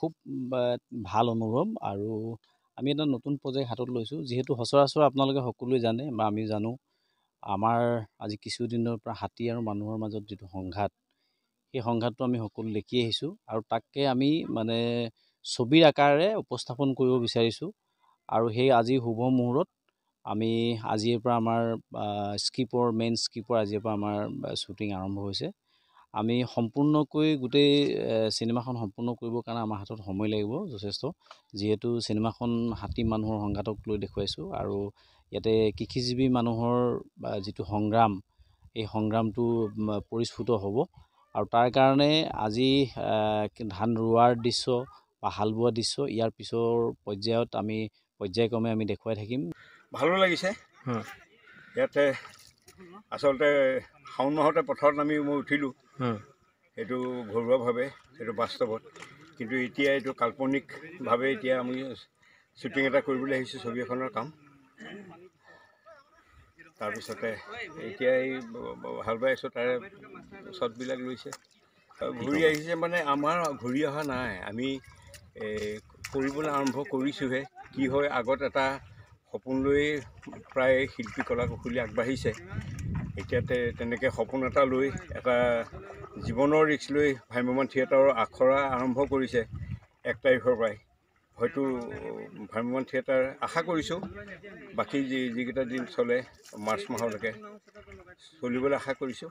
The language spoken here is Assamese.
খুব ভাল অনুভৱ আৰু আমি এটা নতুন প্ৰজেক্ট হাতত লৈছোঁ যিহেতু সচৰাচৰ আপোনালোকে সকলোৱে জানে বা আমি জানো আমাৰ আজি কিছুদিনৰ পৰা হাতী আৰু মানুহৰ মাজত যিটো সংঘাত সেই সংঘাতটো আমি সকলো দেখি আহিছোঁ আৰু তাকে আমি মানে ছবিৰ আকাৰে উপস্থাপন কৰিব বিচাৰিছোঁ আৰু সেই আজি শুভ মুহূৰ্তত আমি আজিৰ পৰা আমাৰ মেইন স্ক্ৰিপ্টৰ আজিৰ পৰা আমাৰ শ্বুটিং আৰম্ভ হৈছে আমি সম্পূৰ্ণকৈ গোটেই চিনেমাখন সম্পূৰ্ণ কৰিবৰ কাৰণে আমাৰ হাতত সময় লাগিব যথেষ্ট যিহেতু চিনেমাখন হাতী মানুহৰ সংঘাতক লৈ দেখুৱাইছোঁ আৰু ইয়াতে কৃষিজীৱী মানুহৰ যিটো সংগ্ৰাম এই সংগ্ৰামটো পৰিস্ফুট হ'ব আৰু তাৰ কাৰণে আজি ধান ৰোৱাৰ দৃশ্য বা হাল বোৱা দৃশ্য ইয়াৰ পিছৰ পৰ্যায়ত আমি পৰ্যায়ক্ৰমে আমি দেখুৱাই থাকিম ভালো লাগিছে ইয়াতে আচলতে শাওণ মাহতে পথাৰত মই উঠিলোঁ সেইটো ঘৰুৱাভাৱে সেইটো বাস্তৱত কিন্তু এতিয়া এইটো কাল্পনিকভাৱে এতিয়া আমি শ্বুটিং এটা কৰিবলৈ আহিছোঁ ছবি এখনৰ কাম তাৰপিছতে এতিয়া এই হাল বাই আছোঁ তাৰে শ্বটবিলাক লৈছে ঘূৰি আহিছে মানে আমাৰ ঘূৰি অহা নাই আমি কৰিবলৈ আৰম্ভ কৰিছোঁহে কি হয় আগত এটা সপোন লৈ প্ৰায় শিল্পী কলা কুশলী আগবাঢ়িছে এতিয়া তেনেকৈ সপোন এটা লৈ এটা জীৱনৰ ৰিস্ক লৈ ভ্ৰাম্যমাণ থিয়েটাৰৰ আখৰা আৰম্ভ কৰিছে 1 তাৰিখৰ পৰাই হয়তো ভ্ৰাম্যমাণ থিয়েটাৰ আশা কৰিছোঁ বাকী যিকেইটা দিন চলে মাৰ্চ মাহলৈকে চলিবলৈ আশা কৰিছোঁ